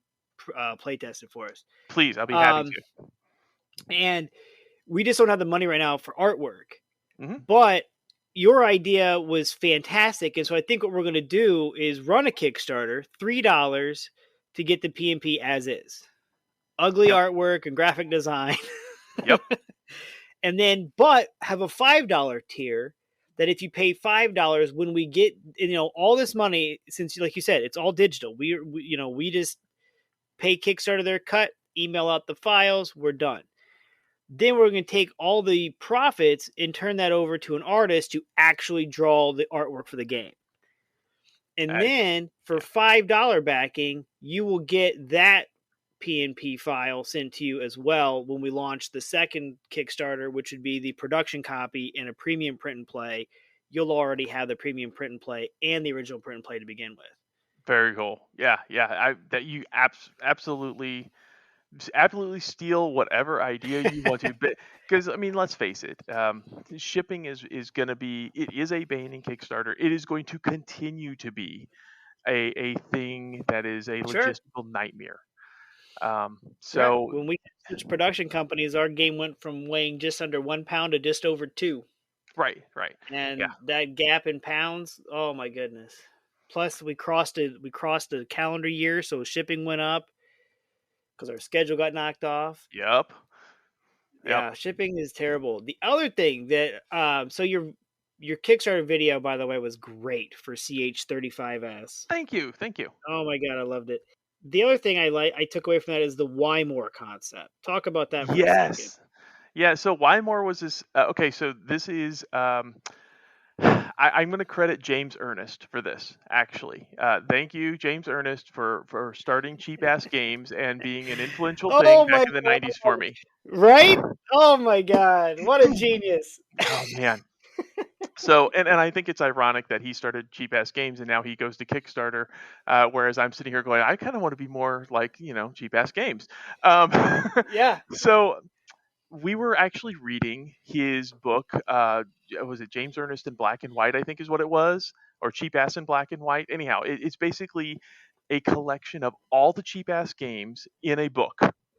play test it for us. Please, I'll be happy Um, to. and we just don't have the money right now for artwork. Hmm. But your idea was fantastic, and so I think what we're going to do is run a Kickstarter, $3 to get the PMP as is, ugly Yep. artwork and graphic design, Yep. and then but have a $5 tier that if you pay $5 when we get all this money, since like you said it's all digital, we just pay Kickstarter their cut, email out the files, we're done. Then we're going to take all the profits and turn that over to an artist to actually draw the artwork for the game. And I, then for yeah. $5 backing, you will get that PNP file sent to you as well when we launch the second Kickstarter, which would be the production copy and a premium print and play. You'll already have the premium print and play and the original print and play to begin with. Very cool. Yeah. Yeah. That you absolutely steal whatever idea you want to, but because I mean, let's face it, shipping is going to be, it is a bane in Kickstarter. It is going to continue to be a thing that is a Sure. logistical nightmare. Yeah. So When we switched production companies, our game went from weighing just under 1 pound to just over 2. right, yeah, And that gap in pounds, oh my goodness. Plus we crossed a calendar year, so shipping went up because our schedule got knocked off. yep. Yeah, shipping is terrible. The other thing that so your Kickstarter video, by the way, was great for CH35S. Thank you. Oh my god, I loved it. The other thing I took away from that is the why more concept. Talk about that for a second. Yes, yeah. So Wymore was this. Okay, so this is. I'm going to credit James Ernest for this. Actually, thank you, James Ernest, for starting Cheap Ass Games and being an influential thing Oh back my in the god, '90s for me. right? Oh my god, what a genius. Oh man. So and I think it's ironic that he started Cheap Ass Games and now he goes to Kickstarter, whereas I'm sitting here going, I kind of want to be more like Cheap Ass Games. Um, Yeah. so we were actually reading his book. Was it James Ernest in Black and White? I think is what it was, or Cheap Ass in Black and White. Anyhow, it's basically a collection of all the cheap ass games in a book.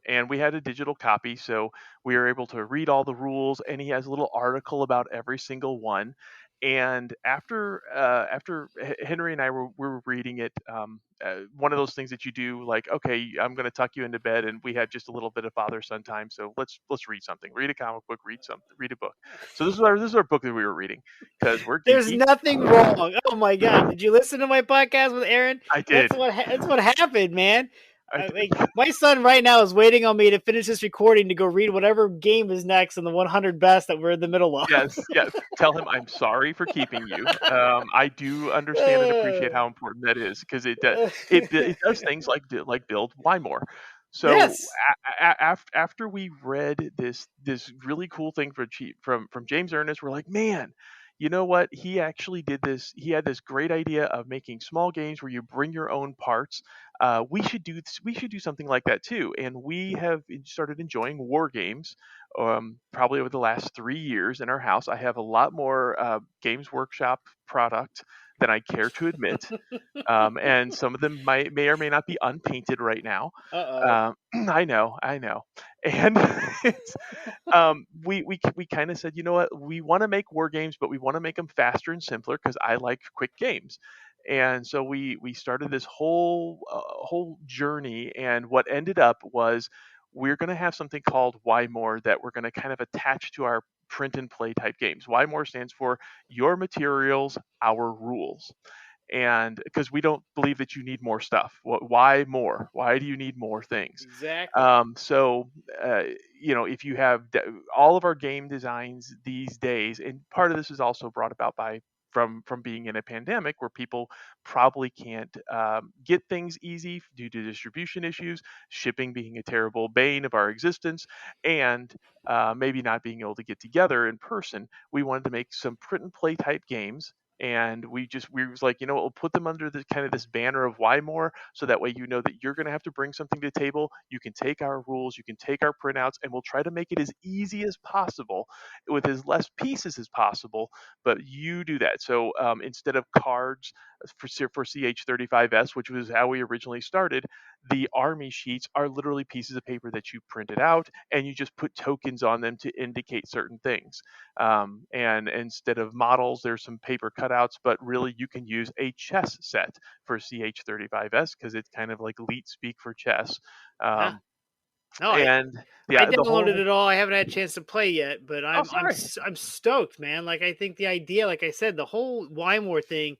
And we had a digital copy, so we were able to read all the rules. And he has a little article about every single one. And after Henry and I were reading it, one of those things that you do, like, okay, I'm going to tuck you into bed, and we had just a little bit of father son time, so let's read something, read a comic book, read a book. So this is our book that we were reading because we're There's geeky. nothing wrong. Oh my god! Did you listen to my podcast with Aaron? I did. That's what happened, man. I did. Like my son right now is waiting on me to finish this recording to go read whatever game is next in the 100 best that we're in the middle of. Yes, yes. Tell him I'm sorry for keeping you. I do understand and appreciate Uh, how important that is because it does things like build why more. So yes, after we read this really cool thing from James Ernest, we're like, man, you know what? He actually did this. He had this great idea of making small games where you bring your own parts. We should do something like that too. And we have started enjoying war games probably over the last 3 years in our house. I have a lot more Games Workshop product than I care to admit, and some of them may or may not be unpainted right now. uh-oh. I know, and it's, we kind of said, you know what, we want to make war games, but we want to make them faster and simpler because I like quick games. And so we started this whole journey, and what ended up was we're going to have something called Why More that we're going to kind of attach to our print and play type games. Why More stands for your materials, our rules. And because we don't believe that you need more stuff. Why more? Why do you need more things? Exactly. So if you have all of our game designs these days, and part of this is also brought about by from being in a pandemic where people probably can't get things easy due to distribution issues, shipping being a terrible bane of our existence, and maybe not being able to get together in person. We wanted to make some print and play type games, and we was like, you know what, we'll put them under the kind of this banner of why more, so that way you know that you're going to have to bring something to the table. You can take our rules, you can take our printouts, and we'll try to make it as easy as possible with as less pieces as possible, but you do that. So instead of cards for CH35S, which was how we originally started, the army sheets are literally pieces of paper that you printed out, and you just put tokens on them to indicate certain things. And instead of models, there's some paper cutouts, but really you can use a chess set for CH35S because it's kind of like elite speak for chess. Yeah. Um, No, and I yeah, the downloaded whole it all. I haven't had a chance to play yet, but oh sorry. I'm stoked, man. Like I think the idea, like I said, the whole Wymore thing,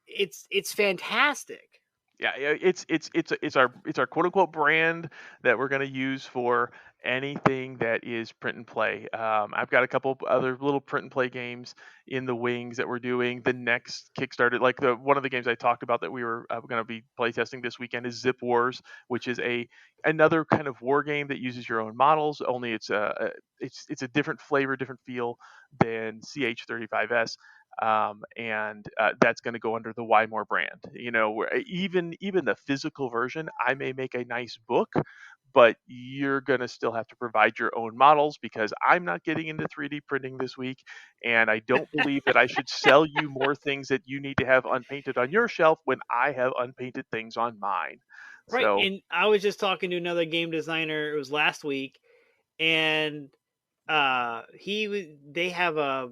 it's fantastic. Yeah, it's our quote unquote brand that we're going to use for anything that is print and play. I've got a couple of other little print and play games in the wings that we're doing. The next Kickstarter, like the one of the games I talked about that we were going to be playtesting this weekend, is Zip Wars, which is another kind of war game that uses your own models. Only it's a different flavor, different feel than CH35S, and that's going to go under the Why More brand. Where even the physical version, I may make a nice book, but you're going to still have to provide your own models because I'm not getting into 3D printing this week, and I don't believe that I should sell you more things that you need to have unpainted on your shelf when I have unpainted things on mine. Right. So And I was just talking to another game designer, it was last week, and they have a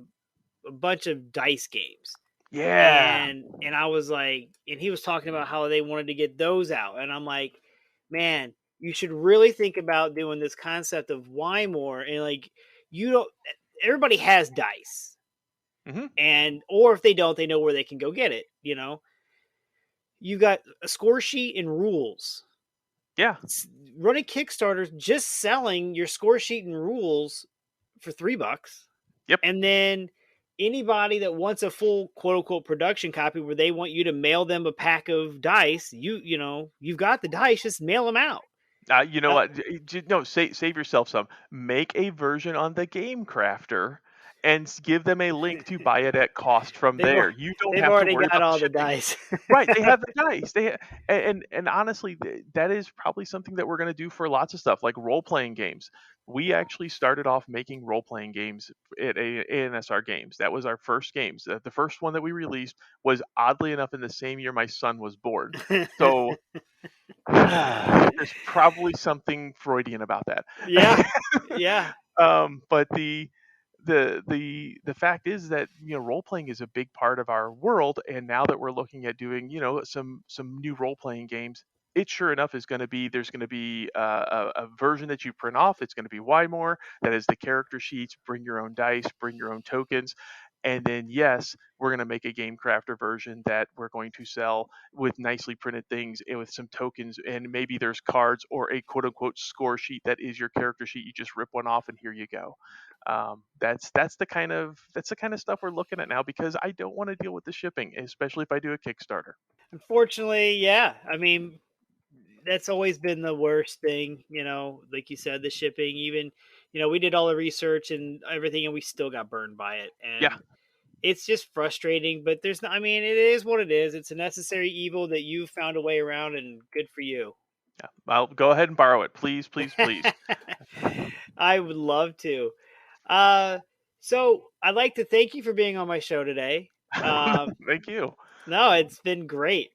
bunch of dice games. yeah. And I was like, and he was talking about how they wanted to get those out. And I'm like, man, you should really think about doing this concept of why more. And like, you don't, everybody has dice. Hmm. And, or if they don't, they know where they can go get it. You got a score sheet and rules. Yeah. Running Kickstarter, just selling your score sheet and rules for $3, Yep. and then anybody that wants a full quote unquote production copy where they want you to mail them a pack of dice, you've got the dice, just mail them out. You know what? No, save yourself some. Make a version on the Game Crafter and give them a link to buy it at cost from they've there. You don't they've have to already worry got about the all the shipping. dice. Right, they have the dice. And honestly, that is probably something that we're going to do for lots of stuff, like role playing games. We actually started off making role playing games at ANSR Games. That was our first games. The first one that we released was oddly enough in the same year my son was born. So there's probably something Freudian about that. Yeah, yeah. But the the fact is that role playing is a big part of our world, and now that we're looking at doing some new role playing games, it sure enough is going to be there's going to be a version that you print off. It's going to be Wymore that is the character sheets. Bring your own dice, bring your own tokens, and then yes, we're going to make a game crafter version that we're going to sell with nicely printed things and with some tokens, and maybe there's cards or a quote unquote score sheet that is your character sheet. You just rip one off and here you go. That's the kind of stuff we're looking at now because I don't want to deal with the shipping, especially if I do a Kickstarter. Unfortunately, yeah. I mean, that's always been the worst thing, like you said, the shipping. Even, we did all the research and everything, and we still got burned by it. Yeah, And it's just frustrating, but there's not, I mean, it is what it is. It's a necessary evil that you found a way around, and good for you. yeah. I'll go ahead and borrow it, please, please, please. I would love to. Uh, so I'd like to thank you for being on my show today. Thank you. No, it's been great.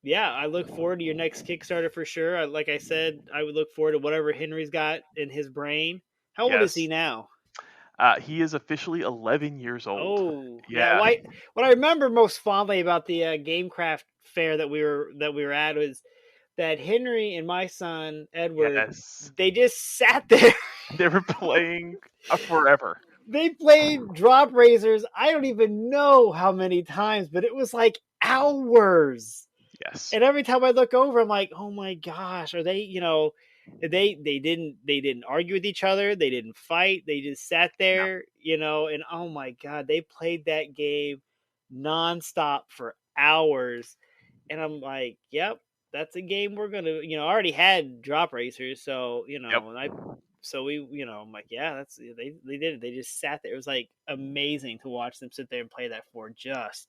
Yeah, I look forward to your next Kickstarter for sure. Like I said, I would look forward to whatever Henry's got in his brain. How old is he Yes. now? He is officially 11 years old. Oh, yeah. Yeah. What I remember most fondly about the GameCraft fair that we were at was that Henry and my son Edward, Yes. they just sat there. They were playing forever. They played Drop Razors. I don't even know how many times, but it was like hours. Yes. And every time I look over, I'm like, oh my gosh, are they? They didn't argue with each other. They didn't fight. They just sat No. there, and oh my god, they played that game nonstop for hours. And I'm like, yep, that's a game we're gonna. I already had Drop Racers, so Yep. and I. So I'm like, yeah, that's they did it. They just sat there. It was like amazing to watch them sit there and play that for just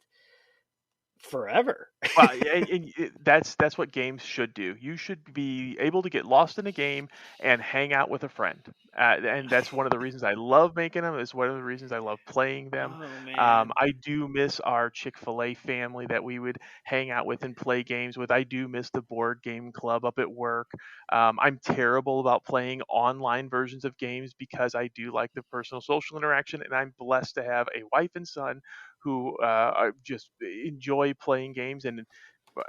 forever. Well, yeah, that's what games should do. You should be able to get lost in a game and hang out with a friend, and that's one of the reasons I love making them. It's one of the reasons I love playing them. Oh man. I do miss our Chick-fil-A family that we would hang out with and play games with. I do miss the board game club up at work. I'm terrible about playing online versions of games because I do like the personal social interaction, and I'm blessed to have a wife and son who just enjoy playing games. And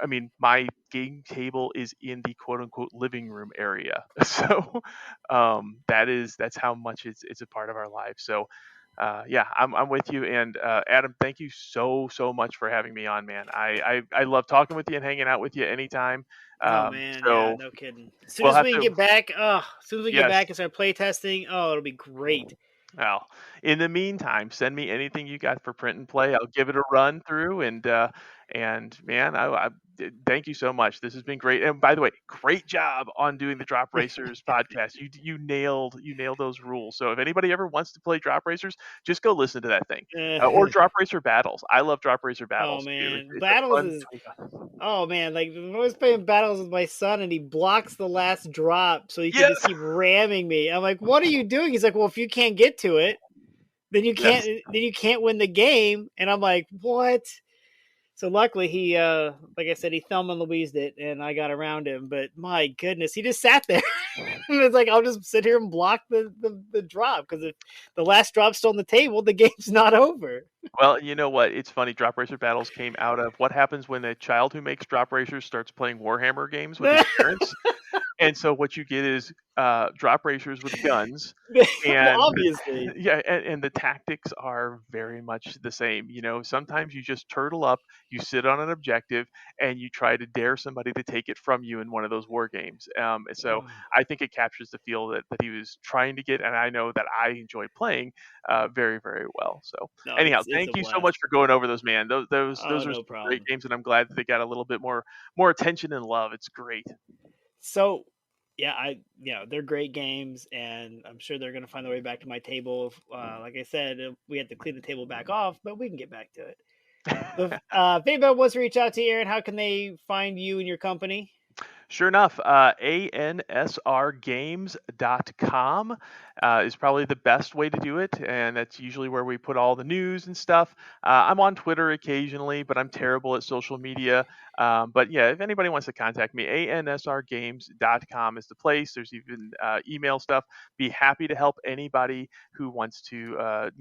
I mean, my game table is in the quote unquote living room area. So that's how much it's a part of our life. So yeah, I'm with you. And Adam, thank you so much for having me on, man. I love talking with you and hanging out with you anytime. Oh man, yeah, So no kidding. As soon we'll as have we can to, get back, as soon as we get yes. back and start play testing, oh, it'll be great. Well, in the meantime, send me anything you got for print and play. I'll give it a run through, and man, thank you so much. This has been great. And by the way, great job on doing the Drop Racers podcast. You nailed those rules. So if anybody ever wants to play Drop Racers, just go listen to that thing, or Drop Racer Battles. I love Drop Racer Oh Battles too. man, It's a battles fun. is oh man, like when I was playing battles with my son and he blocks the last drop so he can Yes, just keep ramming me. I'm like, what are you doing? He's like, well, if you can't get to it, then you can't yes. then you can't win the game. And I'm like, what? So luckily he like I said, he Thelma and Louised it and I got around him. But my goodness, he just sat there. And it's like I'll just sit here and block the drop because if the last drop's still on the table, the game's not over. Well, you know what? It's funny. Drop Racer Battles came out of what happens when a child who makes Drop Racers starts playing Warhammer games with his parents. And so what you get is drop racers with guns, Well, and obviously. yeah, and the tactics are very much the same. Sometimes you just turtle up, you sit on an objective, and you try to dare somebody to take it from you in one of those war games. And so I think it captures the feel that he was trying to get, and I know that I enjoy playing very, very well. So No, anyhow, it's a thank you so blast. much for going over those, man. Oh, Those are no some great problem. games, and I'm glad that they got a little bit more attention and love. It's great. So, yeah, they're great games, and I'm sure they're gonna find their way back to my table. Like I said, we have to clean the table back off, but we can get back to it. If anybody wants to reach out to you, Aaron, how can they find you and your company? Sure enough, ANSRgames.com is probably the best way to do it, and that's usually where we put all the news and stuff. I'm on Twitter occasionally, but I'm terrible at social media. But yeah, if anybody wants to contact me, ANSRgames.com is the place. There's even email stuff. Be happy to help anybody who wants to,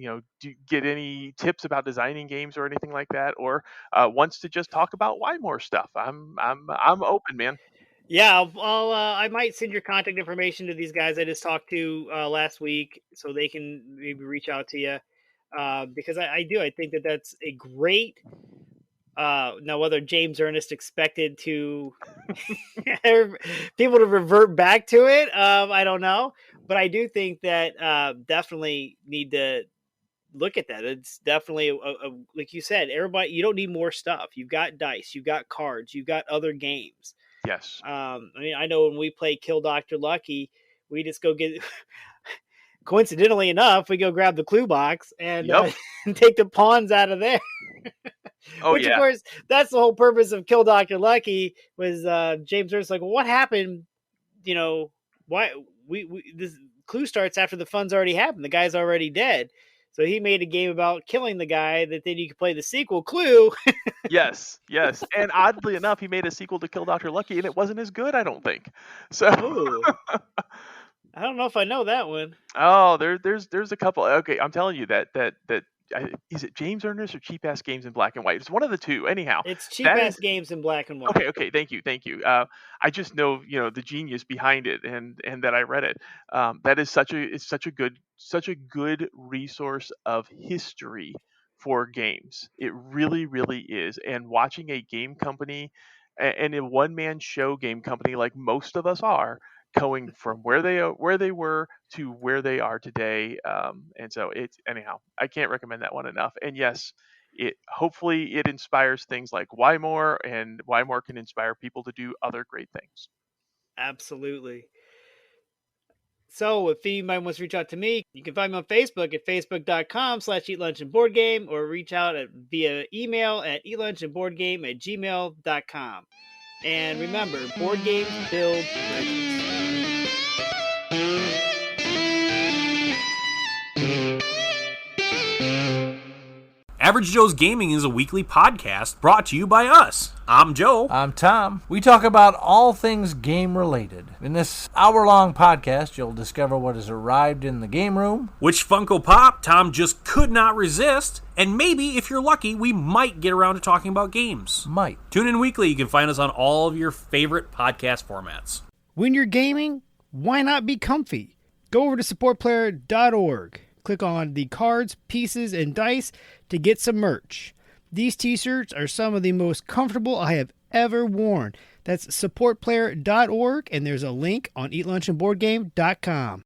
get any tips about designing games or anything like that, or wants to just talk about why more stuff. I'm open, man. Yeah, I might send your contact information to these guys I just talked to last week, so they can maybe reach out to you. Because I think that that's a great. Now, whether James Ernest expected to people to revert back to it, I don't know, but I do think that definitely need to look at that. It's definitely like you said, everybody. You don't need more stuff. You've got dice, you've got cards, you've got other games. Yes. I mean, I know when we play Kill Dr. Lucky, we just go get. Coincidentally enough, we go grab the clue box and, Yep. and take the pawns out of there. Oh Which, of yeah. course, that's the whole purpose of Kill Dr. Lucky. Was James Ernst like, well, what happened? You know, why we this clue starts after the fun's already happened. The guy's already dead. So he made a game about killing the guy that then you could play the sequel Clue. Yes, yes. And oddly enough, he made a sequel to Kill Dr. Lucky, and it wasn't as good, I don't think. So, Ooh, I don't know if I know that one. oh, there's a couple. Okay, I'm telling you that is it James Ernest or Cheap Ass Games in Black and White? It's one of the two. Anyhow, It's cheap that ass is games in black and white. okay. Thank you. I just know the genius behind it, and that I read it. That is such a good resource of history for games. It really really is. And watching a game company and a one man show game company like most of us are going from where they were to where they are today. And so it's anyhow, I can't recommend that one enough. And yes, it hopefully it inspires things like why more, and why more can inspire people to do other great things. Absolutely. So if anybody wants to reach out to me, you can find me on Facebook at facebook.com/eat lunch and board game, or reach out via email at eatlunchandboardgame@gmail.com. And remember, board games build bridges. Average Joe's Gaming is a weekly podcast brought to you by us. I'm Joe. I'm Tom. We talk about all things game-related. In this hour-long podcast, you'll discover what has arrived in the game room, which Funko Pop Tom just could not resist, and maybe, if you're lucky, we might get around to talking about games. Might. Tune in weekly. You can find us on all of your favorite podcast formats. When you're gaming, why not be comfy? Go over to supportplayer.org. Click on the cards, pieces, and dice to get some merch. These t-shirts are some of the most comfortable I have ever worn. That's supportplayer.org, and there's a link on eatlunchandboardgame.com.